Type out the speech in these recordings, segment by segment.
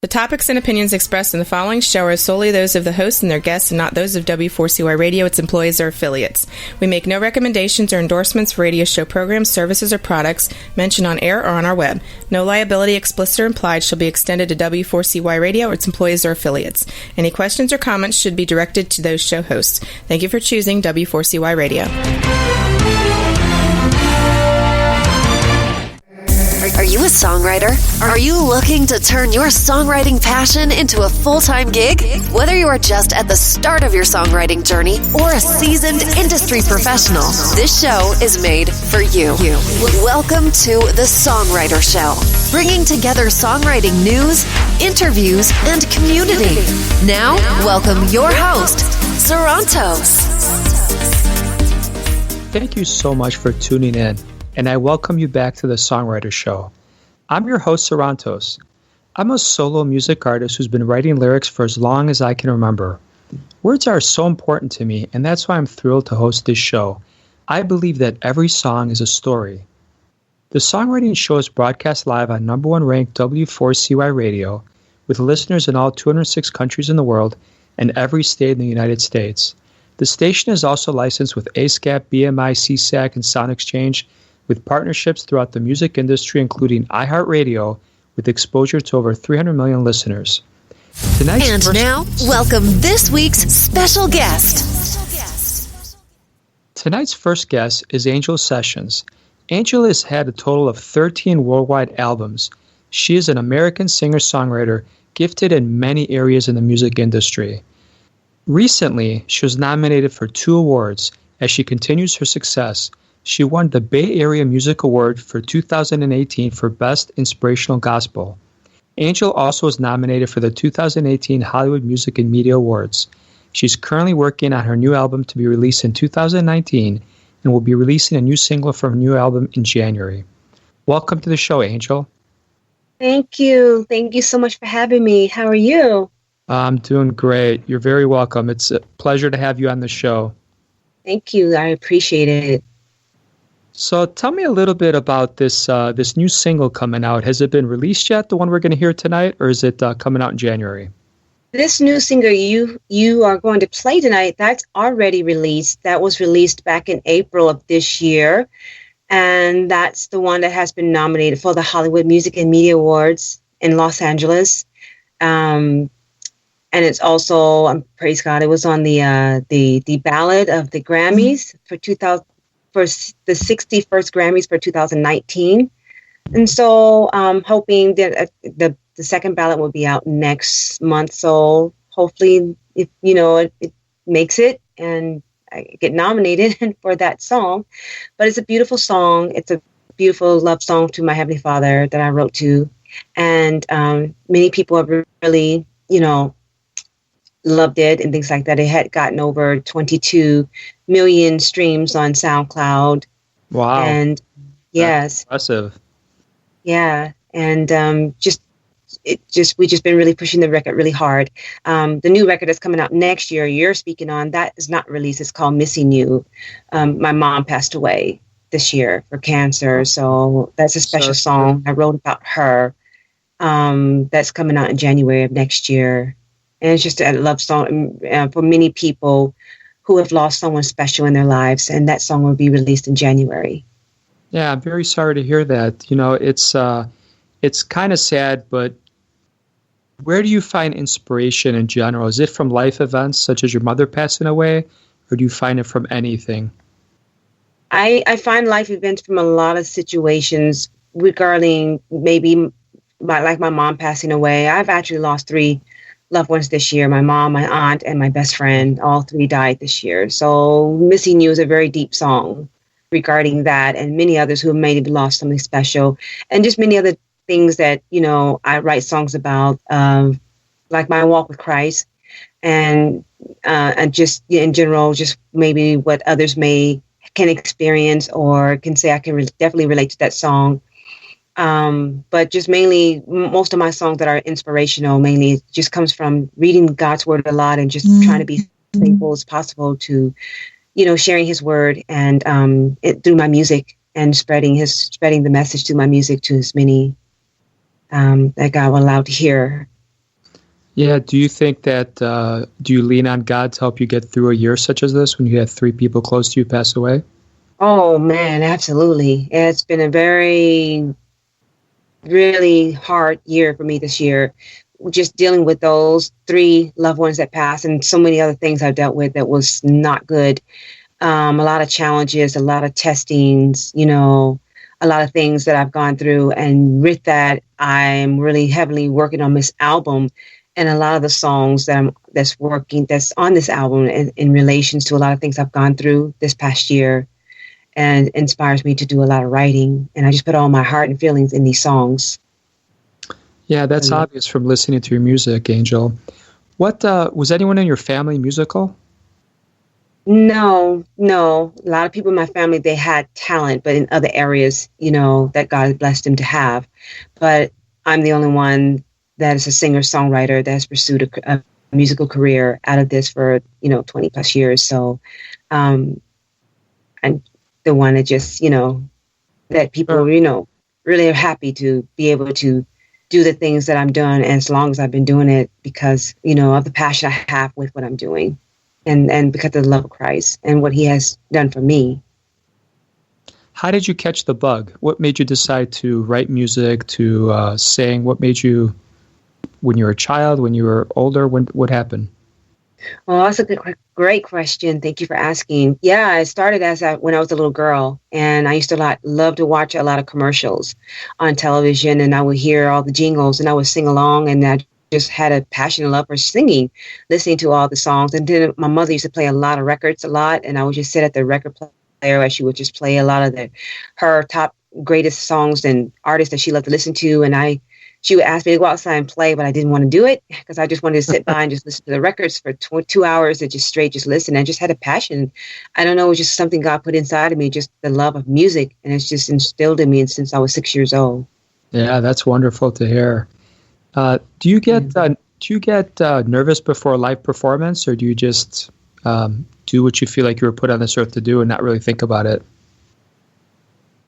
The topics and opinions expressed in the following show are solely those of the host and their guests and not those of W4CY Radio, its employees, or affiliates. We make no recommendations or endorsements for radio show programs, services, or products mentioned on air or on our web. No liability, explicit or implied, shall be extended to W4CY Radio or its employees or affiliates. Any questions or comments should be directed to those show hosts. Thank you for choosing W4CY Radio. Are you a songwriter? Are you looking to turn your songwriting passion into a full-time gig? Whether you are just at the start of your songwriting journey or a seasoned industry professional, this show is made for you. Welcome to the Songwriter Show, bringing together songwriting news, interviews, and community. Now, welcome your host, Sarantos. Thank you so much for tuning in, and I welcome you back to the Songwriter Show. I'm your host, Sarantos. I'm a solo music artist who's been writing lyrics for as long as I can remember. Words are so important to me, and that's why I'm thrilled to host this show. I believe that every song is a story. The Songwriting Show is broadcast live on number one ranked W4CY Radio, with listeners in all 206 countries in the world and every state in the United States. The station is also licensed with ASCAP, BMI, CSAC, and Sound Exchange, with partnerships throughout the music industry, including iHeartRadio, with exposure to over 300 million listeners. Now, welcome this week's special guest. Tonight's first guest is Angel Sessions. Angel has had a total of 13 worldwide albums. She is an American singer-songwriter, gifted in many areas in the music industry. Recently, she was nominated for 2 awards. As she continues her success, she won the Bay Area Music Award for 2018 for Best Inspirational Gospel. Angel also was nominated for the 2018 Hollywood Music and Media Awards. She's currently working on her new album to be released in 2019 and will be releasing a new single from her new album in January. Welcome to the show, Angel. Thank you. Thank you so much for having me. How are you? I'm doing great. You're very welcome. It's a pleasure to have you on the show. Thank you. I appreciate it. So tell me a little bit about this new single coming out. Has it been released yet, the one we're going to hear tonight, or is it coming out in January? This new single you are going to play tonight, that's already released. That was released back in April of this year. And that's the one that has been nominated for the Hollywood Music and Media Awards in Los Angeles. And it's also, praise God, it was on the ballot of the Grammys for the 61st Grammys for 2019. And so I'm hoping that the second ballot will be out next month. So hopefully, if it makes it and I get nominated for that song. But it's a beautiful song. It's a beautiful love song to my Heavenly Father that I wrote to. And many people have really, loved it and things like that. It had gotten over 22 million streams on SoundCloud. Wow. And yes. That's impressive. Yeah. And we've just been really pushing the record really hard. The new record that's coming out next year, you're speaking on, that is not released. It's called Missing You. My mom passed away this year for cancer. So that's a special song I wrote about her. That's coming out in January of next year. And it's just a love song for many people who have lost someone special in their lives. And that song will be released in January. Yeah, I'm very sorry to hear that. It's kind of sad, but where do you find inspiration in general? Is it from life events such as your mother passing away, or do you find it from anything? I find life events from a lot of situations regarding maybe my mom passing away. I've actually lost 3 loved ones this year. My mom, my aunt, and my best friend, all 3 died this year. So Missing You is a very deep song regarding that, and many others who have maybe lost something special, and just many other things that, I write songs about, like my walk with Christ, and just in general, just maybe what others can experience or can say I can definitely relate to that song. But just mainly, most of my songs that are inspirational mainly just comes from reading God's word a lot and just trying to be as faithful as possible to, sharing his word and through my music and spreading the message through my music to as many that God will allow to hear Yeah. Do you think that, do you lean on God to help you get through a year such as this when you had 3 people close to you pass away? Oh man, absolutely. It's been a very, really hard year for me this year. Just dealing with those 3 loved ones that passed and so many other things I've dealt with that was not good. A lot of challenges, a lot of testings, a lot of things that I've gone through. And with that, I'm really heavily working on this album. And a lot of the songs that's on this album in relations to a lot of things I've gone through this past year and inspires me to do a lot of writing. And I just put all my heart and feelings in these songs. Yeah, that's obvious from listening to your music, Angel. What was anyone in your family musical? No. A lot of people in my family, they had talent, but in other areas, that God blessed them to have. But I'm the only one that is a singer-songwriter that has pursued a musical career out of this for, 20 plus years. So I'm the one that just, that people, really are happy to be able to do the things that I'm doing as long as I've been doing it because, of the passion I have with what I'm doing and because of the love of Christ and what he has done for me. How did you catch the bug? What made you decide to write music, to sing? What made you, when you were a child, when you were older, what happened? Well, that's a great question. Thank you for asking. Yeah, it started when I was a little girl, and I used to love to watch a lot of commercials on television, and I would hear all the jingles, and I would sing along, and I just had a passion and love for singing, listening to all the songs. And then my mother used to play a lot of records and I would just sit at the record player as she would just play a lot of her top greatest songs and artists that she loved to listen to, and she would ask me to go outside and play, but I didn't want to do it because I just wanted to sit by and just listen to the records for 2 hours and just listen. I just had a passion. I don't know, it was just something God put inside of me, just the love of music. And it's just instilled in me since I was 6 years old. Yeah, that's wonderful to hear. Do you get nervous before a live performance, or do you just do what you feel like you were put on this earth to do and not really think about it?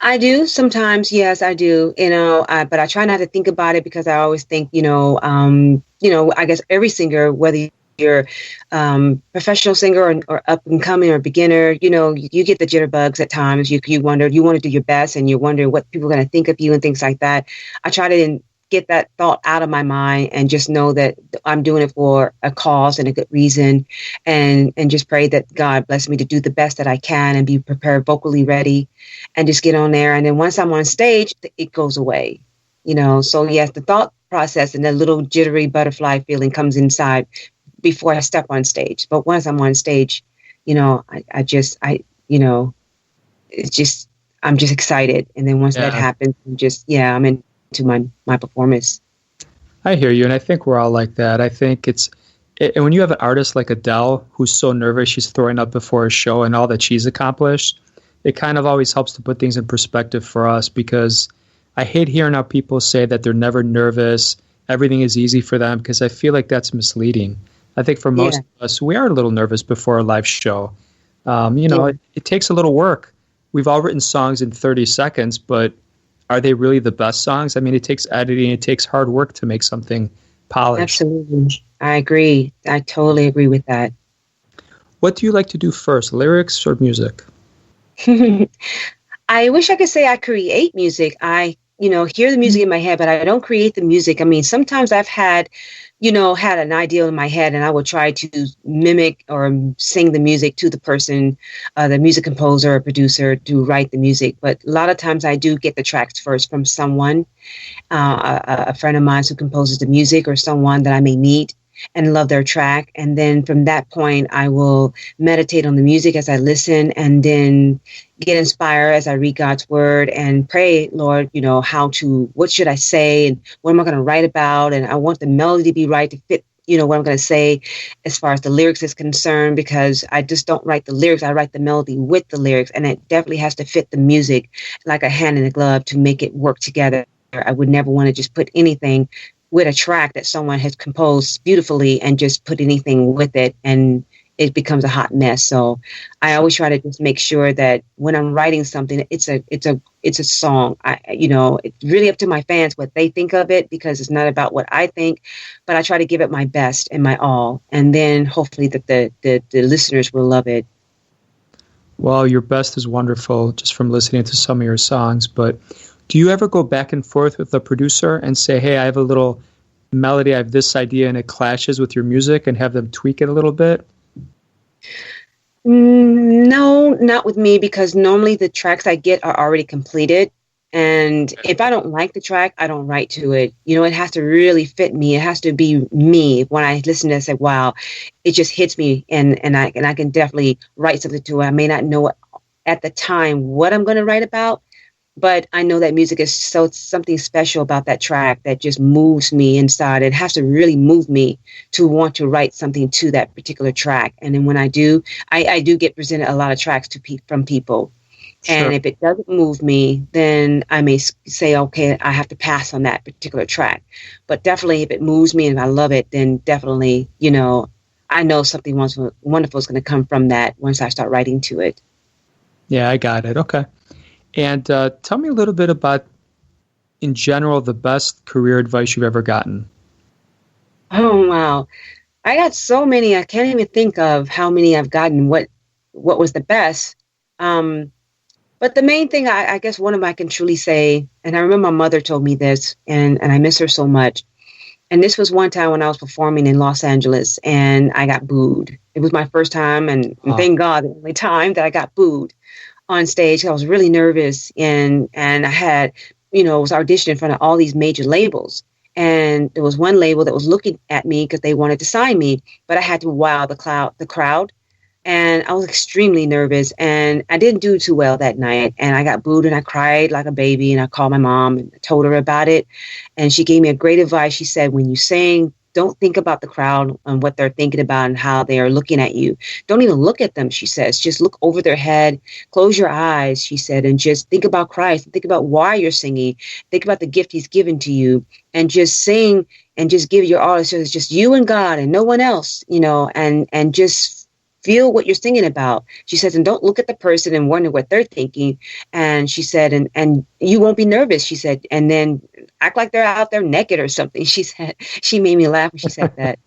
I do sometimes. Yes, I do. But I try not to think about it because I always think, I guess every singer, whether you're professional singer or up and coming or beginner, you get the jitterbugs at times. You wonder, you want to do your best and you wonder what people are going to think of you and things like that. I try to get that thought out of my mind and just know that I'm doing it for a cause and a good reason, and just pray that God bless me to do the best that I can and be prepared, vocally ready, and just get on there. And then once I'm on stage, it goes away, So yes, the thought process and the little jittery butterfly feeling comes inside before I step on stage. But once I'm on stage, I'm just excited. And then once that happens, I'm into my performance. I hear you, and I think we're all like that. I think and when you have an artist like Adele who's so nervous she's throwing up before a show and all that she's accomplished, it kind of always helps to put things in perspective for us, because I hate hearing how people say that they're never nervous, everything is easy for them, because I feel like that's misleading. I think for most of us, we are a little nervous before a live show. It takes a little work. We've all written songs in 30 seconds, but are they really the best songs? I mean, it takes editing, it takes hard work to make something polished. Absolutely. I agree. I totally agree with that. What do you like to do first, lyrics or music? I wish I could say I create music. I, hear the music in my head, but I don't create the music. I mean, sometimes I've had an idea in my head and I would try to mimic or sing the music to the person, the music composer or producer to write the music. But a lot of times I do get the tracks first from someone, a friend of mine who composes the music or someone that I may meet and love their track. And then from that point, I will meditate on the music as I listen and then get inspired as I read God's word and pray, Lord, what should I say and what am I going to write about? And I want the melody to be right to fit, what I'm going to say as far as the lyrics is concerned, because I just don't write the lyrics. I write the melody with the lyrics, and it definitely has to fit the music like a hand in a glove to make it work together. I would never want to just put anything with a track that someone has composed beautifully and just put anything with it and it becomes a hot mess. So I always try to just make sure that when I'm writing something, it's a song. It's really up to my fans what they think of it, because it's not about what I think, but I try to give it my best and my all, and then hopefully that the listeners will love it. Well, your best is wonderful just from listening to some of your songs, but do you ever go back and forth with the producer and say, hey, I have a little melody, I have this idea, and it clashes with your music, and have them tweak it a little bit? No, not with me, because normally the tracks I get are already completed. And if I don't like the track, I don't write to it. It has to really fit me. It has to be me. When I listen to it, I say, wow, it just hits me. And I can definitely write something to it. I may not know at the time what I'm going to write about, but I know that music is something special about that track that just moves me inside. It has to really move me to want to write something to that particular track. And then when I do, I do get presented a lot of tracks from people. Sure. And if it doesn't move me, then I may say, okay, I have to pass on that particular track. But definitely if it moves me and I love it, then definitely, I know something wonderful is going to come from that once I start writing to it. Yeah, I got it. Okay. And tell me a little bit about, in general, the best career advice you've ever gotten. Oh, wow. I got so many. I can't even think of how many I've gotten, what was the best. But the main thing, I guess one of them I can truly say, and I remember my mother told me this, and I miss her so much. And this was one time when I was performing in Los Angeles, and I got booed. It was my first time, and thank God, the only time that I got booed on stage. I was really nervous, and I had, was auditioning in front of all these major labels. And there was one label that was looking at me because they wanted to sign me, but I had to wow the crowd. And I was extremely nervous, and I didn't do too well that night. And I got booed, and I cried like a baby. And I called my mom and told her about it. And she gave me a great advice. She said, when you sing, don't think about the crowd and what they're thinking about and how they are looking at you. Don't even look at them, she says. Just look over their head, close your eyes, she said, and just think about Christ. Think about why you're singing. Think about the gift he's given to you, and just sing and just give your all. So it's just you and God and no one else, and just feel what you're singing about. She says, and don't look at the person and wonder what they're thinking. And she said, and you won't be nervous, she said, and then act like they're out there naked or something. She said, she made me laugh when she said that.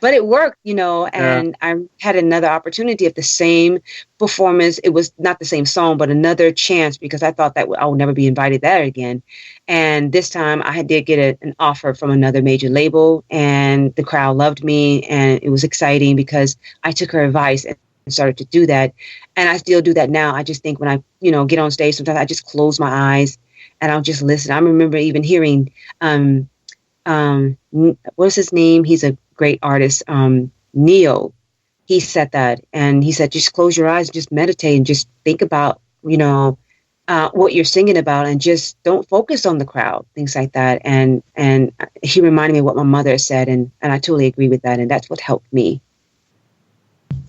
But it worked, and I had another opportunity at the same performance. It was not the same song, but another chance, because I thought that I would never be invited there again. And this time I did get an offer from another major label, and the crowd loved me, and it was exciting because I took her advice and started to do that. And I still do that now. I just think when I, get on stage, sometimes I just close my eyes and I'll just listen. I remember even hearing, what's his name? He's a great artist, Neo. He said that, and he said, just close your eyes, just meditate, and just think about, what you're singing about, and just don't focus on the crowd, things like that. And he reminded me of what my mother said, and I totally agree with that, and that's what helped me.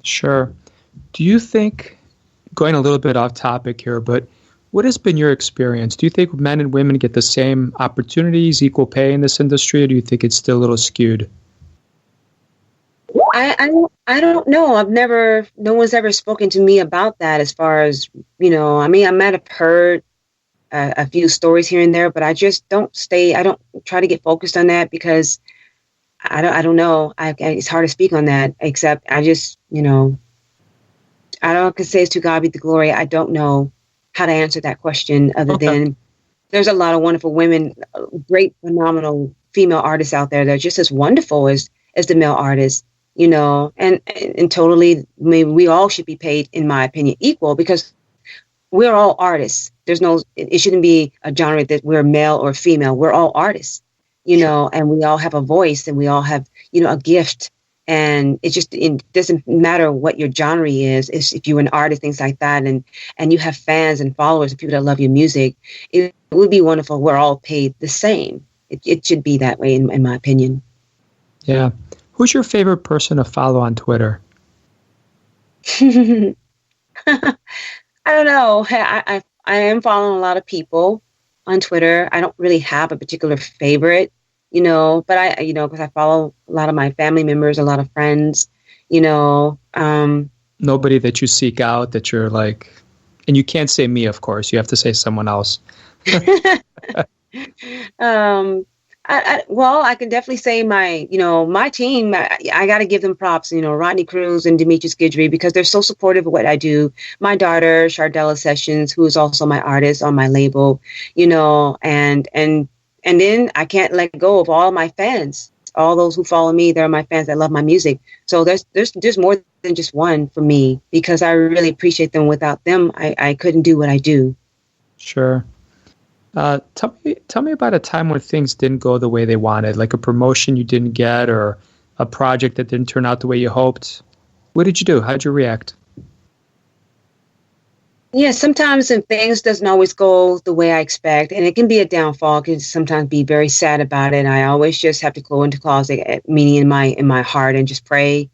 Sure. Do you think, going a little bit off topic here, but what has been your experience? Do you think men and women get the same opportunities, equal pay in this industry, or do you think it's still a little skewed? I don't know. No one's ever spoken to me about that as far as, I might have heard a few stories here and there, but I just I don't try to get focused on that, because I don't know. It's hard to speak on that, except I just, I don't say it's to God be the glory. I don't know how to answer that question other than there's a lot of wonderful women, great, phenomenal female artists out there that are just as wonderful as the male artists. And totally, maybe we all should be paid, in my opinion, equal, because we're all artists. It shouldn't be a genre that we're male or female. We're all artists, and we all have a voice, and we all have, a gift. And it doesn't matter what your genre is. If you're an artist, things like that, and you have fans and followers and people that love your music, it would be wonderful. We're all paid the same. It should be that way, in my opinion. Yeah. Who's your favorite person to follow on Twitter? I don't know. I am following a lot of people on Twitter. I don't really have a particular favorite, but because I follow a lot of my family members, a lot of friends, you know. Nobody that you seek out that you're like, and you can't say me, of course. You have to say someone else. Well, I can definitely say my team, I got to give them props, Rodney Cruz and Demetrius Guidry, because they're so supportive of what I do. My daughter, Shardella Sessions, who is also my artist on my label, and then I can't let go of all my fans, all those who follow me. They're my fans that love my music. So there's more than just one for me, because I really appreciate them. Without them, I couldn't do what I do. Sure. Tell me about a time when things didn't go the way they wanted, like a promotion you didn't get or a project that didn't turn out the way you hoped. What did you do? How'd you react? Yeah, sometimes things doesn't always go the way I expect, and it can be a downfall. I can sometimes be very sad about it. And I always just have to go into closet, meaning in my heart, and just pray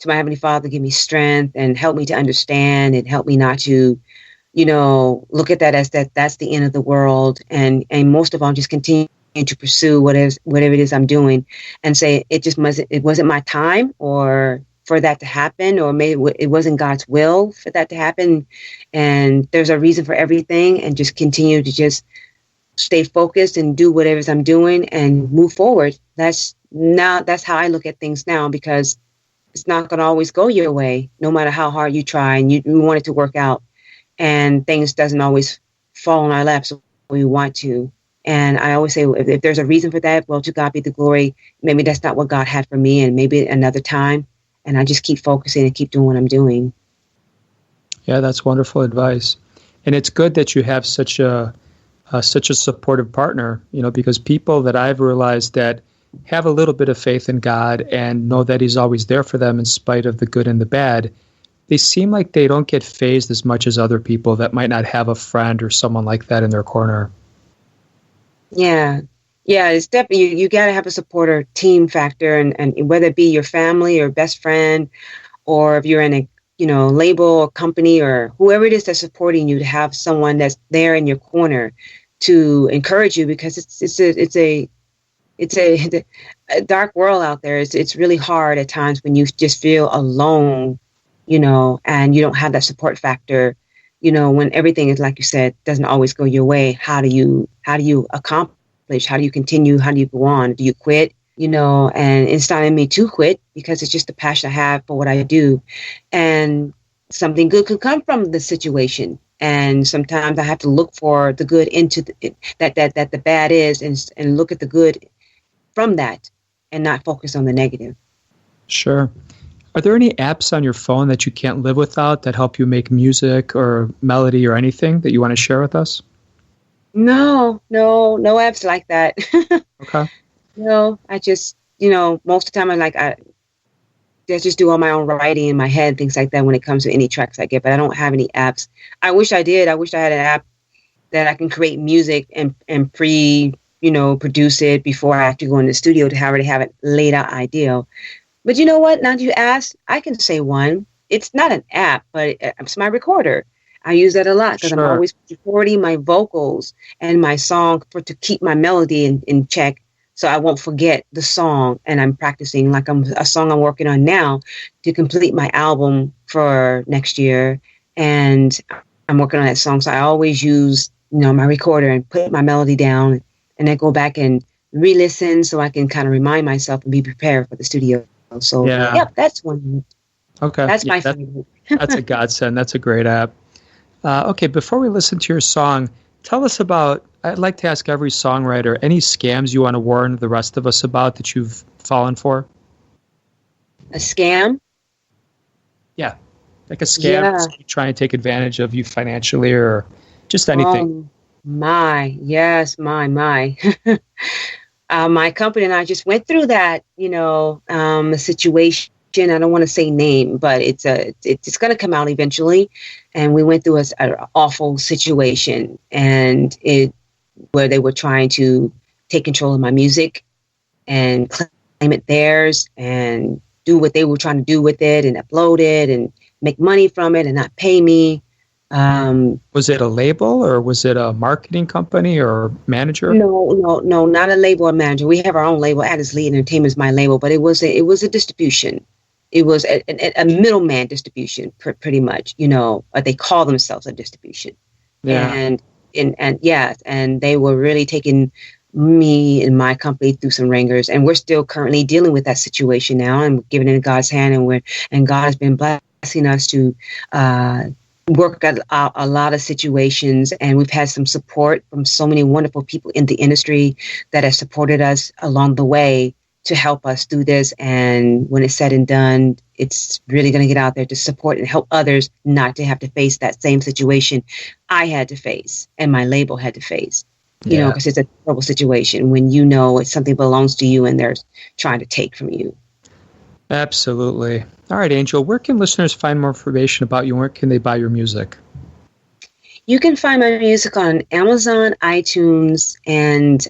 to my Heavenly Father, give me strength and help me to understand and help me not to look at that as that's the end of the world. And most of all, just continue to pursue whatever it is I'm doing, and say it wasn't my time, or for that to happen, or maybe it wasn't God's will for that to happen. And there's a reason for everything, and just continue to just stay focused and do whatever I'm doing and move forward. That's how I look at things now, because it's not going to always go your way, no matter how hard you try and you want it to work out. And things doesn't always fall on our laps when we want to. And I always say, if there's a reason for that, well, to God be the glory. Maybe that's not what God had for me, and maybe another time. And I just keep focusing and keep doing what I'm doing. Yeah, that's wonderful advice. And it's good that you have such a supportive partner, because people that I've realized that have a little bit of faith in God and know that He's always there for them in spite of the good and the bad, they seem like they don't get fazed as much as other people that might not have a friend or someone like that in their corner. Yeah, it's definitely, you got to have a supporter team factor, and whether it be your family or best friend, or if you're in a label or company or whoever it is that's supporting you, to have someone that's there in your corner to encourage you, because it's a dark world out there. It's really hard at times when you just feel alone, and you don't have that support factor, when everything is, like you said, doesn't always go your way. How do you accomplish? How do you continue? How do you go on? Do you quit? And it's not in me to quit, because it's just the passion I have for what I do. And something good could come from the situation. And sometimes I have to look for the good into that the bad is, and look at the good from that, and not focus on the negative. Sure. Are there any apps on your phone that you can't live without that help you make music or melody or anything that you want to share with us? No apps like that. Okay. No, I just, most of the time I just do all my own writing in my head, things like that when it comes to any tracks I get, but I don't have any apps. I wish I did. I wish I had an app that I can create music and produce it before I have to go in the studio to already have it laid out ideal. But you know what? Now that you asked, I can say one. It's not an app, but it's my recorder. I use that a lot because I'm always recording my vocals and my song to keep my melody in check, so I won't forget the song. And I'm practicing, like a song I'm working on now to complete my album for next year. And I'm working on that song. So I always use, my recorder and put my melody down, and then go back and re-listen so I can kind of remind myself and be prepared for the studio. So, that's one. Okay. That's my favorite. That's a godsend. That's a great app. Okay, before we listen to your song, tell us about, I'd like to ask every songwriter, any scams you want to warn the rest of us about that you've fallen for? A scam? Yeah, like a scam trying to take advantage of you financially or just anything. My. My company and I just went through that, a situation. I don't want to say name, but it's going to come out eventually. And we went through an awful situation, and where they were trying to take control of my music and claim it theirs and do what they were trying to do with it and upload it and make money from it and not pay me. Was it a label, or was it a marketing company or manager? No, not a label or manager. We have our own label. Atlas Lee Entertainment is my label, but it was a distribution. it was a middleman distribution, pretty much, they call themselves a distribution. Yeah. And they were really taking me and my company through some ringers, and we're still currently dealing with that situation now, and giving it in God's hand, and God has been blessing us to work at a lot of situations, and we've had some support from so many wonderful people in the industry that have supported us along the way to help us through this. And when it's said and done, it's really going to get out there to support and help others not to have to face that same situation I had to face and my label had to face. Because it's a terrible situation when it's something belongs to you and they're trying to take from you. Absolutely. All right, Angel, where can listeners find more information about you? Where can they buy your music? You can find my music on Amazon, iTunes, and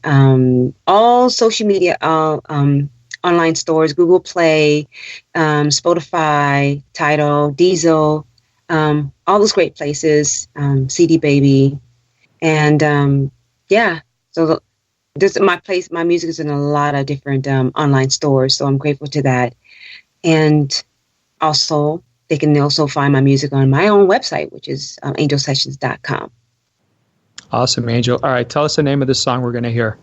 all social media, online stores, Google Play, Spotify, Tidal, Diesel, all those great places, CD Baby. And so my music is in a lot of different online stores, so I'm grateful to that. And also, they can also find my music on my own website, which is angelsessions.com. Awesome, Angel. All right, tell us the name of the song we're going to hear.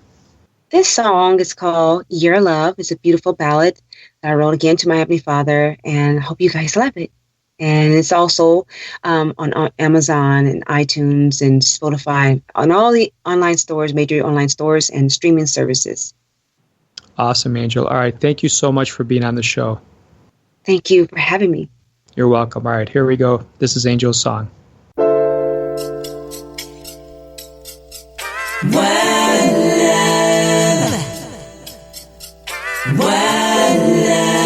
This song is called Your Love. It's a beautiful ballad that I wrote again to my Heavenly Father, and I hope you guys love it. And it's also on Amazon and iTunes and Spotify, on all the online stores, major online stores and streaming services. Awesome, Angel. All right, thank you so much for being on the show. Thank you for having me. You're welcome. All right, here we go. This is Angel's song. One love. One love.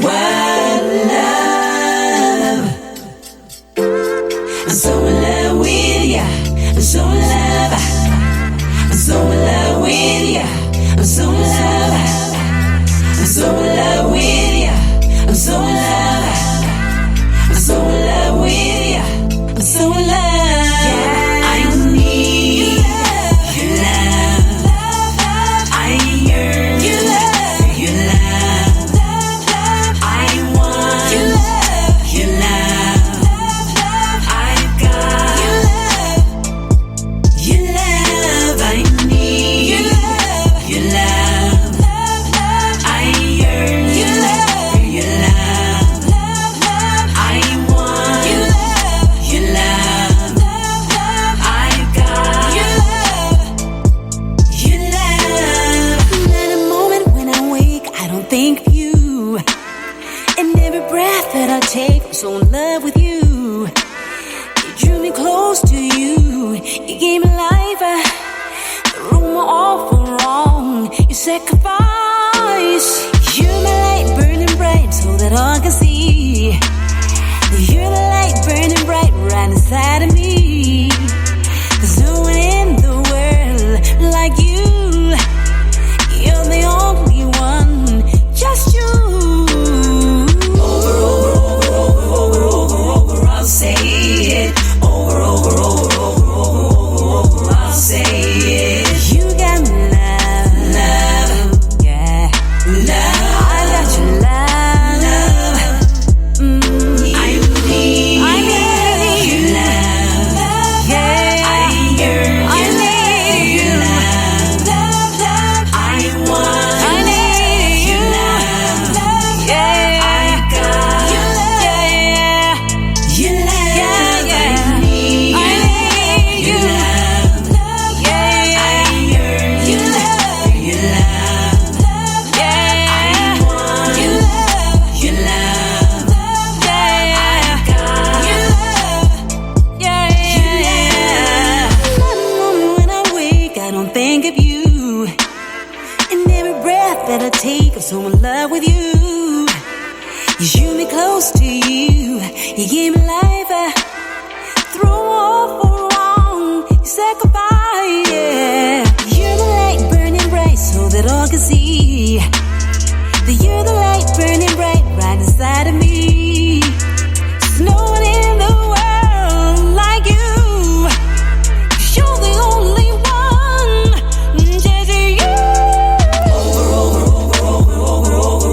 One love. I'm so in love with ya. I'm so in love. I'm so in love with ya. I'm so in love. I'm so in love with ya. I'm so in love. I'm so in love with ya. I'm so in love. I need your love. I yearn your love. I want your love. I've got your love. I need your love. I yearn your love. I want your love. I've got your love. Not a moment when I wake, I don't think of you. And every breath that I take, I'm so in love with you. You drew me close to you. You gave me life. Through my awful wrong, you sacrifice. You're my light burning bright so that all can see. You're the light burning bright right inside of me. There's no one in the world like you. You're the only one, just you. Over, I'll say it. Over, I'll say it. You got love, yeah, love. I got your love. I need your love, yeah. I yearn your love. I want your love, yeah. I got your love. I need your love, yeah. I yearn your love, yeah. I want your love, yeah. I got your love, yeah. Not a moment when I wake, I don't think of you. And every breath that I take, I'm so in love with you. You drew me close to you. You gave me life. Through awful wrong, you sacrificed, yeah. You're the light burning bright so that all can see. That you're the light burning bright right inside of me. There's no one in the world like you. You're the only one, just you. Over,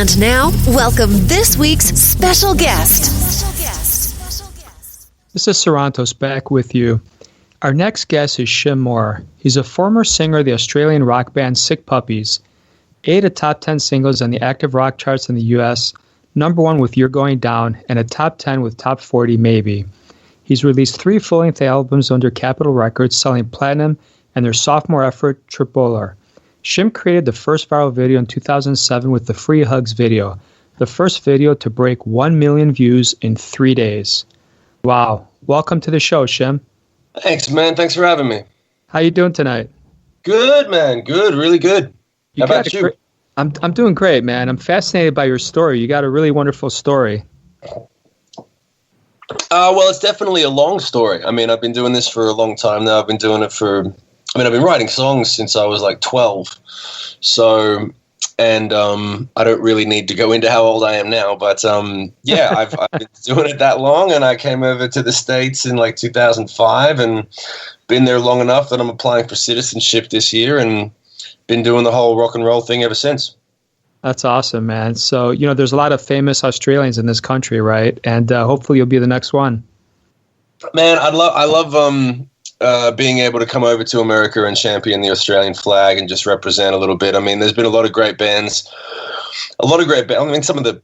And now, welcome this week's special guest. This is Sarantos back with you. Our next guest is Shim Moore. He's a former singer of the Australian rock band Sick Puppies, 8 of top 10 singles on the active rock charts in the U.S., number 1 with You're Going Down, and a top 10 with top 40 Maybe. He's released 3 full-length albums under Capitol Records, selling platinum, and their sophomore effort, Tripolar. Shim created the first viral video in 2007 with the Free Hugs video, the first video to break 1 million views in 3 days. Wow. Welcome to the show, Shim. Thanks, man. Thanks for having me. How you doing tonight? Good, man. Good. Really good. How about you? I'm doing great, man. I'm fascinated by your story. You got a really wonderful story. Well, it's definitely a long story. I mean, I've been doing this for a long time now. I've been writing songs since I was like 12. So, and I don't really need to go into how old I am now, but yeah, I've been doing it that long, and I came over to the States in like 2005 and been there long enough that I'm applying for citizenship this year and been doing the whole rock and roll thing ever since. That's awesome, man. So, there's a lot of famous Australians in this country, right? And hopefully you'll be the next one. Man, I love being able to come over to America and champion the Australian flag and just represent a little bit. I mean, there's been a lot of great bands. Some of the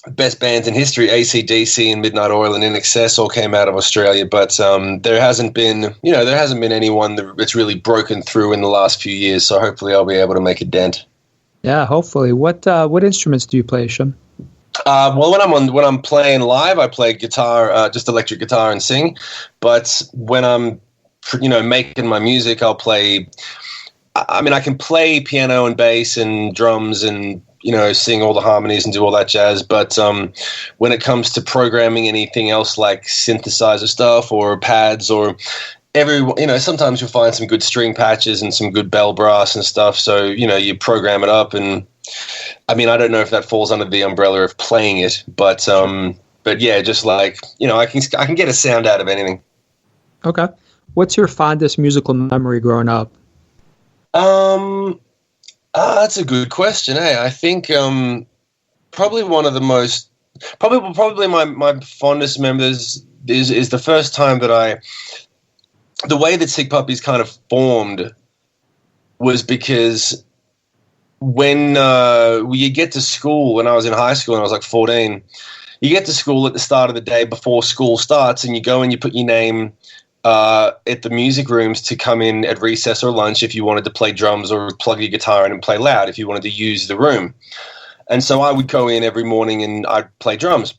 best bands in history, AC/DC and Midnight Oil and In Excess, all came out of Australia. But there hasn't been anyone that's really broken through in the last few years. So hopefully I'll be able to make a dent. Yeah, hopefully. What instruments do you play, Shim? Well, when I'm playing live, I play guitar, just electric guitar and sing. But when I'm making my music, I'll play. I can play piano and bass and drums and sing all the harmonies and do all that jazz. But when it comes to programming anything else like synthesizer stuff or pads or sometimes you'll find some good string patches and some good bell brass and stuff. So you program it up, and I mean I don't know if that falls under the umbrella of playing it, but yeah, just like I can get a sound out of anything. Okay. What's your fondest musical memory growing up? That's a good question. I think probably one of the most probably my fondest memories is the first time that the way that Sick Puppies kind of formed was because when you get to school, when I was in high school and I was like 14, you get to school at the start of the day before school starts, and you go and you put your name at the music rooms to come in at recess or lunch if you wanted to play drums or plug your guitar in and play loud if you wanted to use the room. And so I would go in every morning and I'd play drums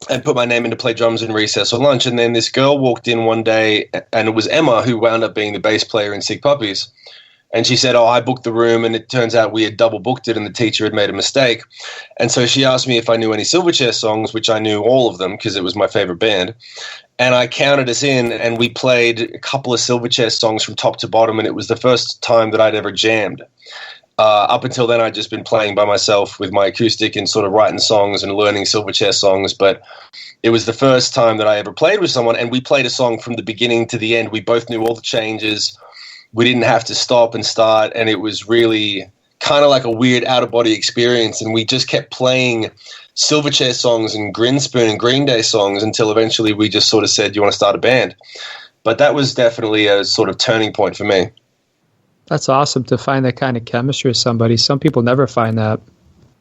and put my name in to play drums in recess or lunch. And then this girl walked in one day, and it was Emma, who wound up being the bass player in Sick Puppies. And she said, I booked the room, and it turns out we had double booked it and the teacher had made a mistake. And so she asked me if I knew any Silverchair songs, which I knew all of them because it was my favorite band. And I counted us in, and we played a couple of Silverchair songs from top to bottom, and it was the first time that I'd ever jammed. Up until then, I'd just been playing by myself with my acoustic and sort of writing songs and learning Silverchair songs. But it was the first time that I ever played with someone, and we played a song from the beginning to the end. We both knew all the changes. We didn't have to stop and start, and it was really kind of like a weird out-of-body experience. And we just kept playing Silverchair songs and Grinspoon and Green Day songs until eventually we just sort of said, "Do you want to start a band?" But that was definitely a sort of turning point for me. That's awesome to find that kind of chemistry with somebody. Some people never find that.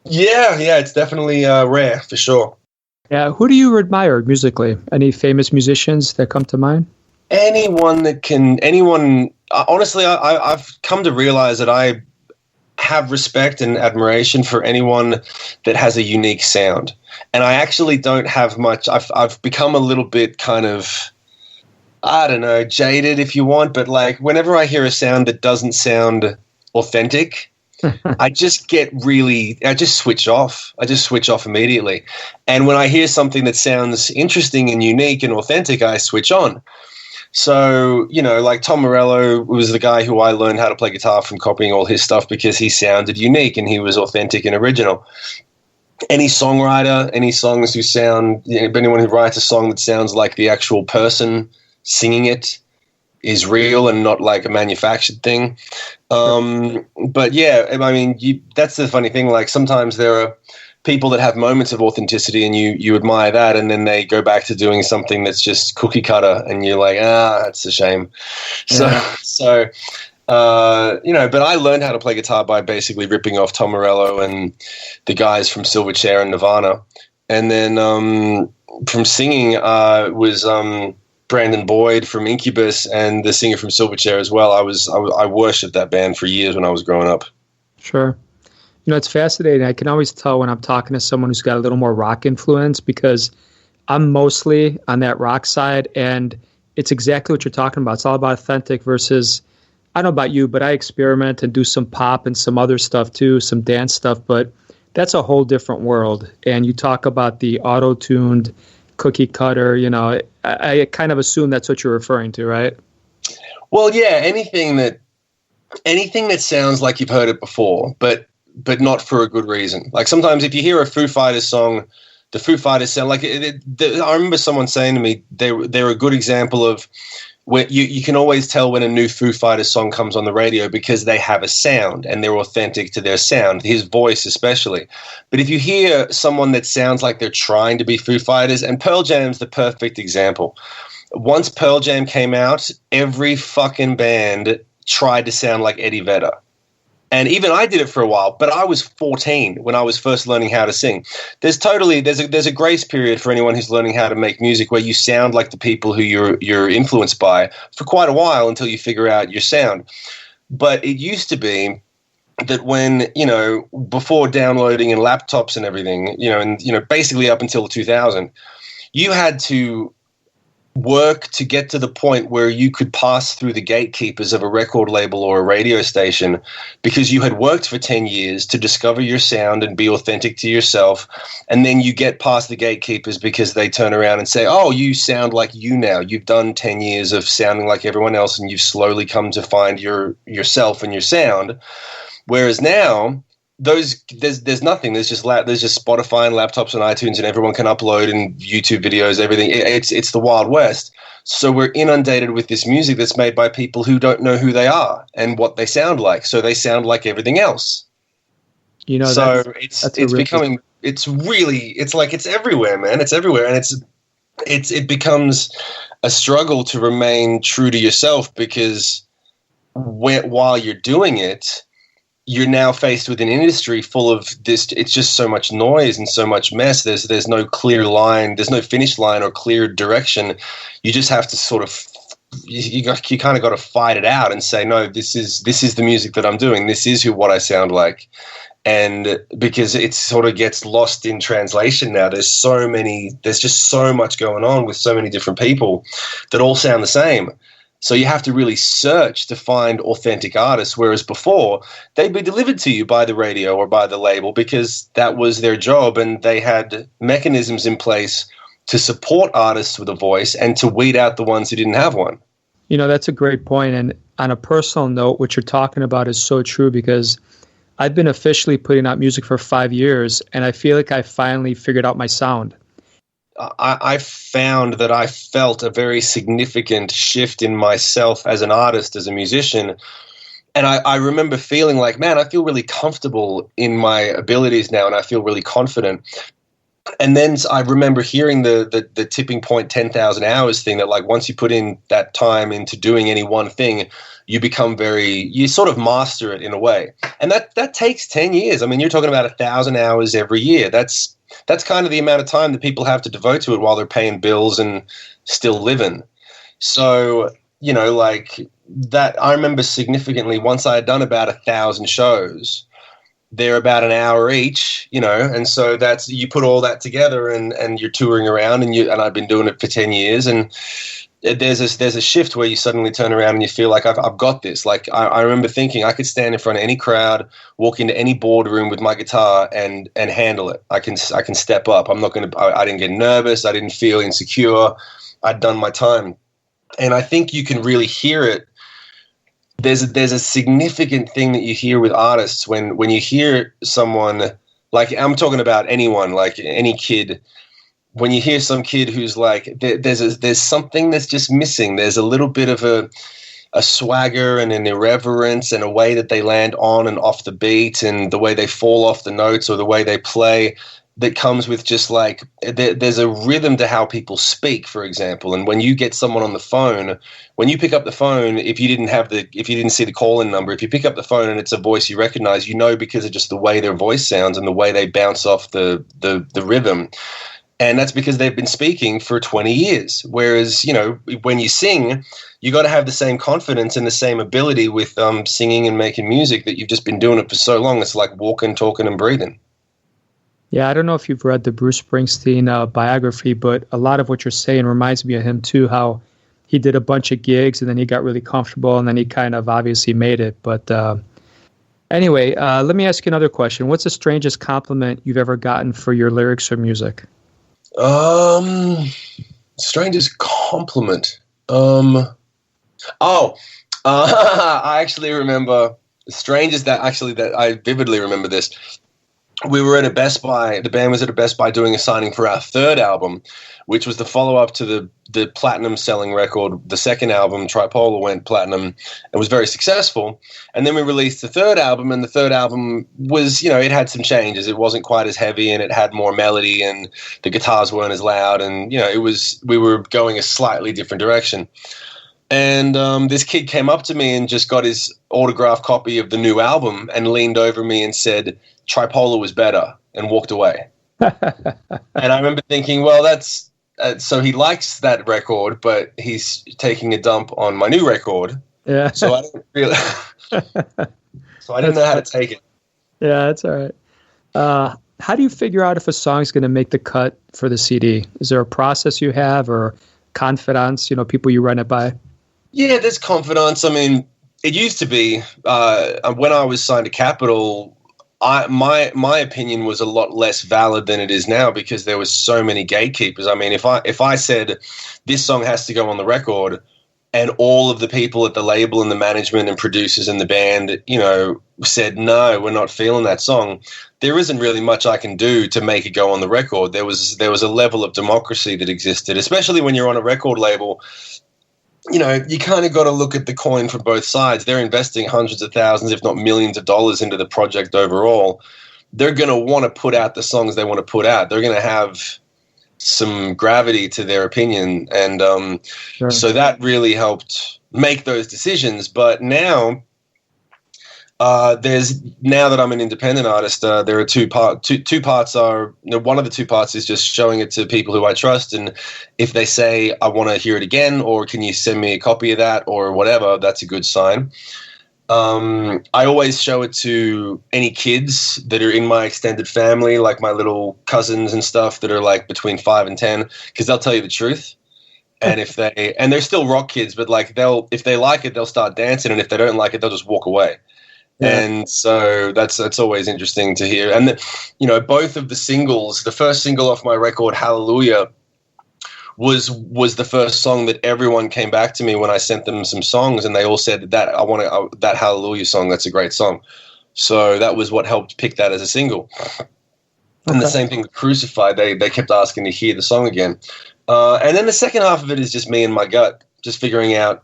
Yeah, it's definitely rare for sure. Yeah, who do you admire musically? Any famous musicians that come to mind? Honestly, I've come to realize that I have respect and admiration for anyone that has a unique sound. And I actually don't have much. I've become a little bit kind of, I don't know, jaded if you want, but like whenever I hear a sound that doesn't sound authentic, I just switch off. I just switch off immediately. And when I hear something that sounds interesting and unique and authentic, I switch on. So, like Tom Morello was the guy who I learned how to play guitar from, copying all his stuff because he sounded unique and he was authentic and original. Any songwriter, any songs who sound, anyone who writes a song that sounds like the actual person singing it is real and not like a manufactured thing. But yeah, I mean, that's the funny thing. Like sometimes there people that have moments of authenticity and you admire that, and then they go back to doing something that's just cookie cutter and you're like, that's a shame. Yeah. So but I learned how to play guitar by basically ripping off Tom Morello and the guys from Silverchair and Nirvana. And then from singing was Brandon Boyd from Incubus and the singer from Silverchair as well. I worshipped that band for years when I was growing up. Sure. It's fascinating. I can always tell when I'm talking to someone who's got a little more rock influence, because I'm mostly on that rock side, and it's exactly what you're talking about. It's all about authentic versus, I don't know about you, but I experiment and do some pop and some other stuff too, some dance stuff, but that's a whole different world. And you talk about the auto-tuned cookie cutter, I kind of assume that's what you're referring to, right? Well, yeah, anything that sounds like you've heard it before, but not for a good reason. Like sometimes if you hear a Foo Fighters song, the Foo Fighters sound like I remember someone saying to me, they're a good example of where you can always tell when a new Foo Fighters song comes on the radio because they have a sound and they're authentic to their sound, his voice especially. But if you hear someone that sounds like they're trying to be Foo Fighters, and Pearl Jam's the perfect example. Once Pearl Jam came out, every fucking band tried to sound like Eddie Vedder. And even I did it for a while, but I was 14 when I was first learning how to sing. There's a grace period for anyone who's learning how to make music where you sound like the people who you're influenced by for quite a while until you figure out your sound. But it used to be that when, before downloading and laptops and everything, basically up until 2000, you had to work to get to the point where you could pass through the gatekeepers of a record label or a radio station because you had worked for 10 years to discover your sound and be authentic to yourself. And then you get past the gatekeepers because they turn around and say, oh, you sound like you now. You've done 10 years of sounding like everyone else and you've slowly come to find yourself and your sound. Whereas now, there's nothing. There's just Spotify and laptops and iTunes, and everyone can upload and YouTube videos, everything. It's the Wild West. So we're inundated with this music that's made by people who don't know who they are and what they sound like. So they sound like everything else. So it's becoming. It's everywhere, man. It's everywhere, and it becomes a struggle to remain true to yourself because while you're doing it, you're now faced with an industry full of this. It's just so much noise and so much mess. There's no clear line. There's no finish line or clear direction. You just have to sort of, you kind of got to fight it out and say, no, this is the music that I'm doing. This is what I sound like. And because it sort of gets lost in translation now, there's just so much going on with so many different people that all sound the same. So you have to really search to find authentic artists, whereas before they'd be delivered to you by the radio or by the label because that was their job, and they had mechanisms in place to support artists with a voice and to weed out the ones who didn't have one. That's a great point. And on a personal note, what you're talking about is so true because I've been officially putting out music for 5 years, and I feel like I finally figured out my sound. I found that I felt a very significant shift in myself as an artist, as a musician. And I remember feeling like, man, I feel really comfortable in my abilities now, and I feel really confident. And then I remember hearing the tipping point 10,000 hours thing, that like once you put in that time into doing any one thing, you sort of master it in a way. And that takes 10 years. I mean, you're talking about 1,000 hours every year. That's kind of the amount of time that people have to devote to it while they're paying bills and still living. So, like that, I remember significantly once I had done about 1,000 shows, they're about an hour each, and so that's, you put all that together and you're touring around and I've been doing it for 10 years, and there's a shift where you suddenly turn around and you feel like I've got this. Like I remember thinking I could stand in front of any crowd, walk into any boardroom with my guitar and handle it. I can step up. I didn't get nervous. I didn't feel insecure. I'd done my time. And I think you can really hear it. There's a significant thing that you hear with artists when you hear someone, like I'm talking about anyone, like any kid. When you hear some kid who's like, there's something that's just missing. There's a little bit of a swagger and an irreverence and a way that they land on and off the beat and the way they fall off the notes or the way they play that comes with just like there's a rhythm to how people speak, for example. And when you get someone on the phone, when you pick up the phone, if you didn't see the call-in number, if you pick up the phone and it's a voice you recognize, you know, because of just the way their voice sounds and the way they bounce off the rhythm. And that's because they've been speaking for 20 years. Whereas, you know, when you sing, you got to have the same confidence and the same ability with singing and making music that you've just been doing it for so long. It's like walking, talking, and breathing. Yeah, I don't know if you've read the Bruce Springsteen biography, but a lot of what you're saying reminds me of him too, how he did a bunch of gigs and then he got really comfortable and then he kind of obviously made it. But anyway, let me ask you another question. What's the strangest compliment you've ever gotten for your lyrics or music? Strangest compliment. I actually remember the strangest that I vividly remember this. We were at a Best Buy. The band was at a Best Buy doing a signing for our third album, which was the follow-up to the platinum-selling record. The second album, Tripolar, went platinum and was very successful. And then we released the third album, and the third album was, you know, it had some changes. It wasn't quite as heavy, and it had more melody, and the guitars weren't as loud, and, you know, we were going a slightly different direction. And this kid came up to me and just got his autographed copy of the new album and leaned over me and said, "Tripolar was better," and walked away. And I remember thinking, well, that's so he likes that record, but he's taking a dump on my new record. Yeah. So I didn't really, so I didn't know how to take it. Yeah, that's all right. How do you figure out if a song is going to make the cut for the CD? Is there a process you have or confidants, you know, people you run it by? Yeah, there's confidants. I mean, it used to be when I was signed to Capitol, my opinion was a lot less valid than it is now because there was so many gatekeepers. I mean, if I said this song has to go on the record, and all of the people at the label and the management and producers in the band, you know, said no, we're not feeling that song, there isn't really much I can do to make it go on the record. There was a level of democracy that existed, especially when you're on a record label. You know, you kind of got to look at the coin from both sides. They're investing hundreds of thousands, if not millions of dollars into the project overall. They're going to want to put out the songs they want to put out. They're going to have some gravity to their opinion. And Sure. So that really helped make those decisions. But now, now that I'm an independent artist, there are two parts are, you know, one of the two parts is just showing it to people who I trust. And if they say, I want to hear it again, or can you send me a copy of that or whatever, that's a good sign. I always show it to any kids that are in my extended family, like my little cousins and stuff that are like between 5 and 10, because they'll tell you the truth. And and they're still rock kids, but like if they like it, they'll start dancing. And if they don't like it, they'll just walk away. Yeah. And so that's always interesting to hear. And, you know, both of the singles, the first single off my record, Hallelujah, was the first song that everyone came back to me when I sent them some songs, and they all said that I want that Hallelujah song. That's a great song. So that was what helped pick that as a single. And the same thing with Crucified. They kept asking to hear the song again. And then the second half of it is just me and my gut, just figuring out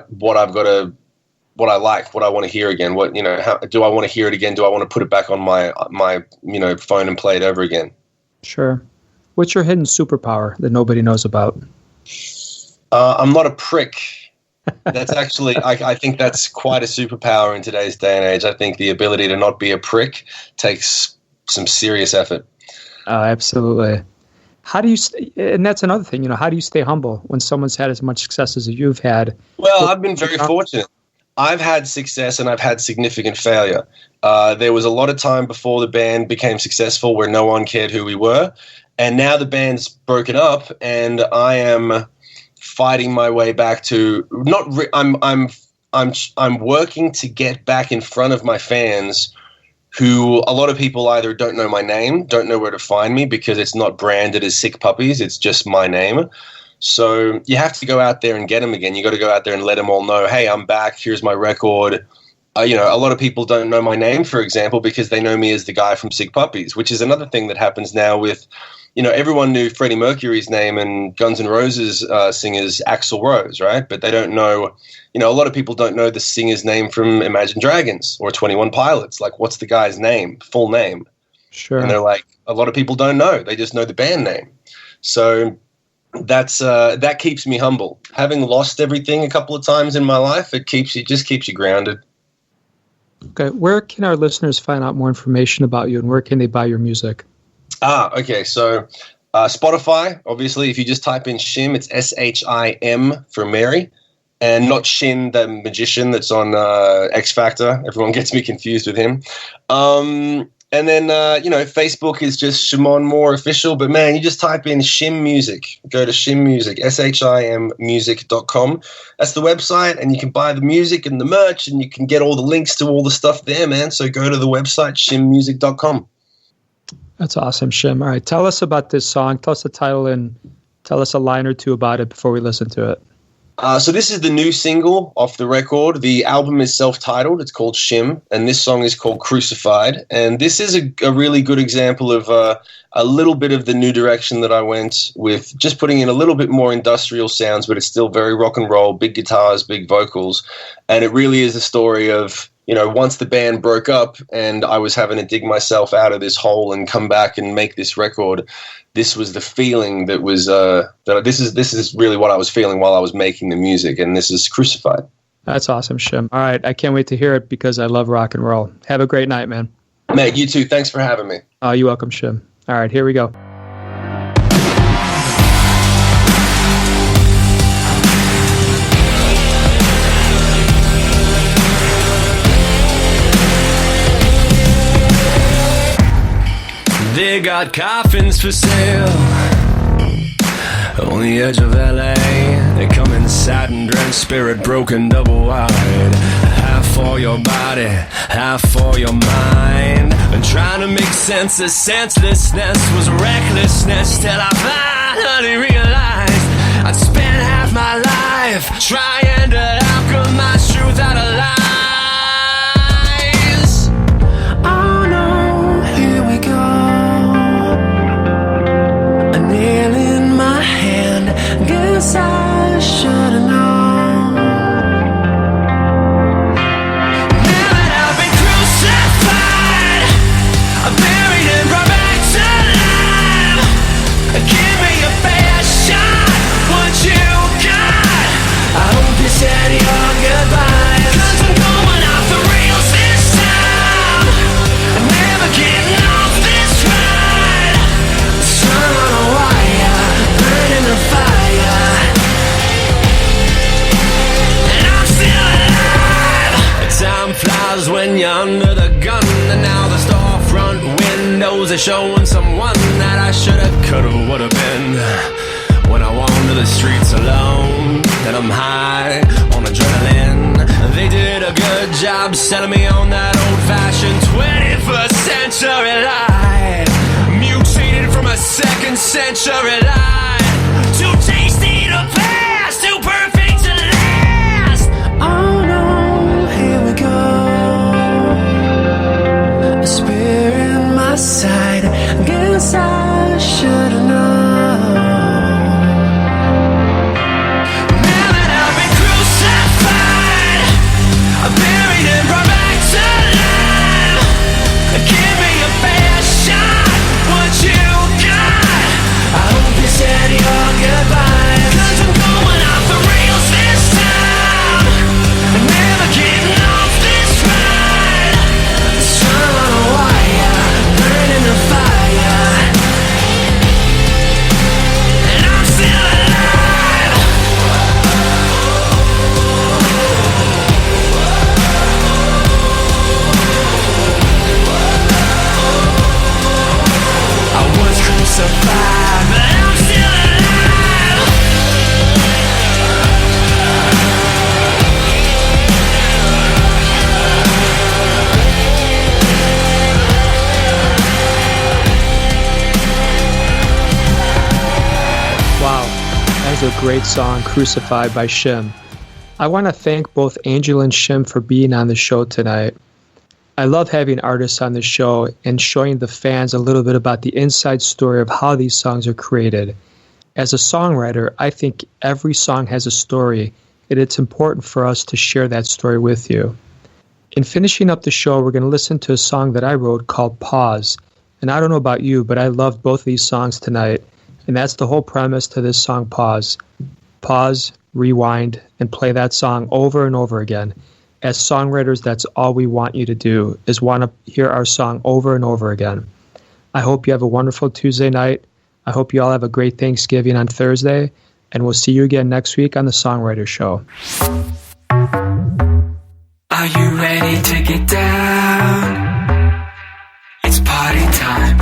what I've got to, what I like, what I want to hear again. What, you know, how do I want to hear it again? Do I want to put it back on my you know, phone and play it over again? Sure. What's your hidden superpower that nobody knows about? I'm not a prick. That's actually, I think that's quite a superpower in today's day and age. I think the ability to not be a prick takes some serious effort. Absolutely. How do you, and that's another thing, you know, how do you stay humble when someone's had as much success as you've had? Well, I've been very fortunate. I've had success and I've had significant failure. There was a lot of time before the band became successful where no one cared who we were. And now the band's broken up and I am fighting my way back to I'm working to get back in front of my fans, who a lot of people either don't know my name, don't know where to find me because it's not branded as Sick Puppies. It's just my name. So you have to go out there and get them again. You got to go out there and let them all know, hey, I'm back. Here's my record. You know, a lot of people don't know my name, for example, because they know me as the guy from Sick Puppies, which is another thing that happens now with everyone knew Freddie Mercury's name and Guns N' Roses singer's Axl Rose, right? But they don't know, a lot of people don't know the singer's name from Imagine Dragons or 21 Pilots. Like, what's the guy's name, full name? Sure. And they're like, a lot of people don't know. They just know the band name. So that keeps me humble. Having lost everything a couple of times in my life, it just keeps you grounded. Okay. Where can our listeners find out more information about you, and where can they buy your music? Okay. So Spotify, obviously, if you just type in Shim, it's Shim for Mary, and not Shin, the magician that's on X Factor. Everyone gets me confused with him. And then, Facebook is just Shimon Moore Official. But, man, you just type in Shim Music. Go to Shim Music, SHIMmusic.com. That's the website, and you can buy the music and the merch, and you can get all the links to all the stuff there, man. So go to the website, shimmusic.com. That's awesome, Shim. All right, tell us about this song. Tell us the title and tell us a line or two about it before we listen to it. So this is the new single off the record. The album is self-titled. It's called Shim, and this song is called Crucified. And this is a really good example of a little bit of the new direction that I went with, just putting in a little bit more industrial sounds, but it's still very rock and roll, big guitars, big vocals. And it really is a story of, once the band broke up and I was having to dig myself out of this hole and come back and make this record, this was the feeling that was this is really what I was feeling while I was making the music, and this is Crucified. That's awesome, Shim. All right, I can't wait to hear it because I love rock and roll. Have a great night, man. Mate, you too. Thanks for having me. Oh, you're welcome, Shim. All right, here we go. They got coffins for sale on the edge of LA. They come in satin, drenched, spirit broken, double wide. Half for your body, half for your mind. And trying to make sense of senselessness was recklessness, till I finally realized I'd spent half my life trying to alchemize truth out of lies. Oh no, here we go. Guess I should've known. Now that I've been crucified, I'm buried and brought back to life. Give me a fair shot, what you got? I hope you said your goodbyes, 'cause I'm going off the rails this time. I'm never getting off this ride. Strung on a wire, burning the fire. Time flies when you're under the gun, and now the storefront windows are showing someone that I shoulda, coulda, woulda been. When I wander the streets alone, and I'm high on adrenaline. They did a good job selling me on that old-fashioned 21st century lie, mutated from a second century lie. Too tasty to pass, too perfect to last. Oh no. A spear in my side, guess I should've known. Now that I've been crucified, I'm buried and brought back to life. Give me a fair shot, what you got? I hope you said your goodbyes, 'cause I'm going off the rails this time. I'm never getting off this ride. Strung on a wire, burning the fire, and I'm still alive. I was crucified, but I'm still alive. Wow, that is a great song, Crucified by Shim. I want to thank both Angel and Shim for being on the show tonight. I love having artists on the show and showing the fans a little bit about the inside story of how these songs are created. As a songwriter, I think every song has a story, and it's important for us to share that story with you. In finishing up the show, we're going to listen to a song that I wrote called Pause. And I don't know about you, but I loved both of these songs tonight. And that's the whole premise to this song, Pause. Pause, rewind, and play that song over and over again. As songwriters, that's all we want you to do, is want to hear our song over and over again. I hope you have a wonderful Tuesday night. I hope you all have a great Thanksgiving on Thursday. And we'll see you again next week on the Songwriter Show. Are you ready to get down? It's party time.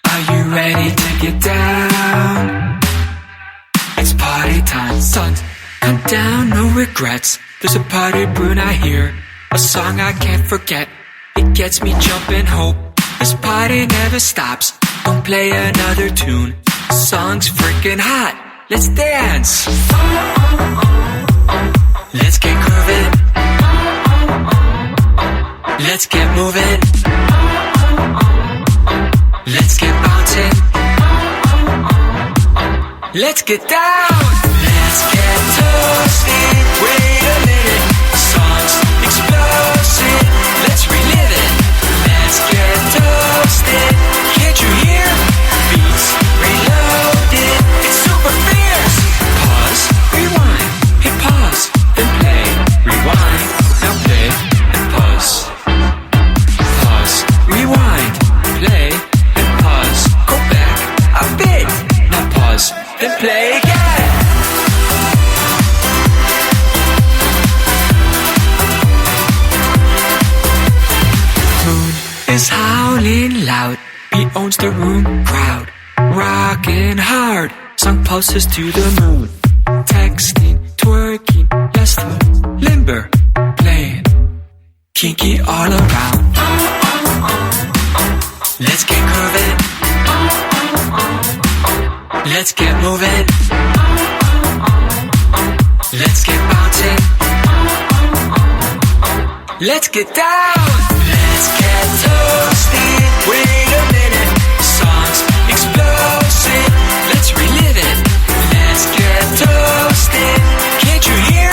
Are you ready to get down? It's party time. Son, come down, no regrets. There's a party brewing, I hear. A song I can't forget. It gets me jumping, hope. This party never stops. Don't play another tune. Song's freaking hot. Let's dance. Let's get grooving. Let's get moving. Let's get bouncing. Let's get down. Let's get toasted. Wait a minute. Song's explosive. Let's relive it. Let's get toasted. Can't you hear? Beats reloaded. It's super fierce. Pause, rewind, hit pause. Play, rewind, now play and pause. Pause, rewind, play and pause. Go back a bit, now pause, then play again. Moon is howling loud, beat owns the room crowd. Rocking hard, song pulses to the moon. Texting, twerking, let's limber, playing, kinky all around. Let's get grooving. Let's get moving. Let's get bouncing. Let's get down. Let's get toasted. Wait a minute. Song's explosive. Let's relive it. Let's get toasted. Can't you hear?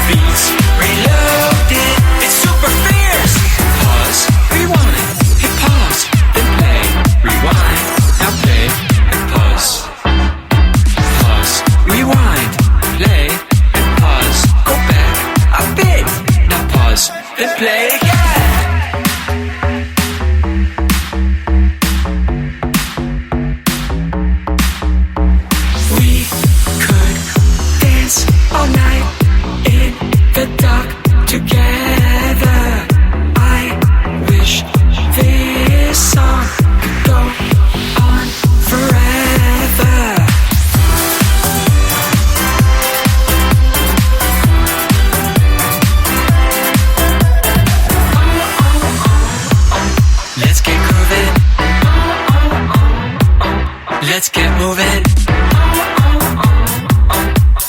Beats reloaded. It's super fierce. Pause, rewind, hit pause, then play, rewind, now play and pause. Pause, rewind, play and pause. Go back a bit. Now pause, then play again. All night in the dark together. I wish this song could go on forever. Let's get grooving. Let's get moving.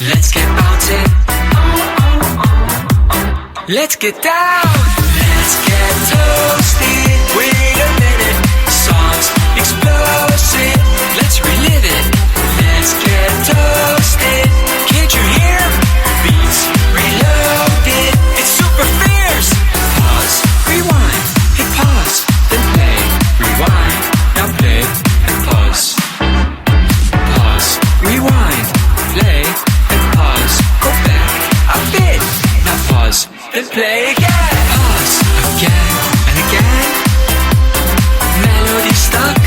Let's get bouncing. Let's get down. Let's get toasted. Wait a minute. Song's explosive. Let's relive it. Let's get toasted. Can't you hear? Beats reloaded. It's super fierce. Pause, rewind, hit pause, then play, rewind, now play and pause. Pause, rewind, play. Pause, go back a bit. Now pause, then play again. Pause, again and again. Melody stuck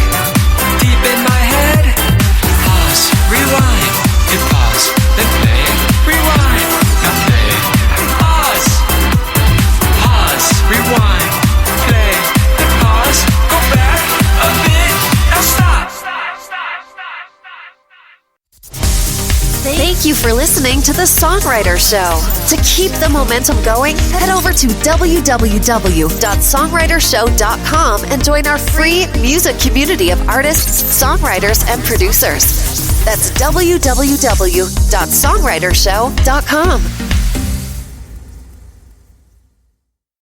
deep in my head. Pause, rewind, hit pause, then play. Rewind, now play. Pause, pause, rewind, play. Then pause, go back a bit. Now stop. Thank you for listening to The Songwriter Show. To keep the momentum going, head over to www.songwritershow.com and join our free music community of artists, songwriters, and producers. That's www.songwritershow.com.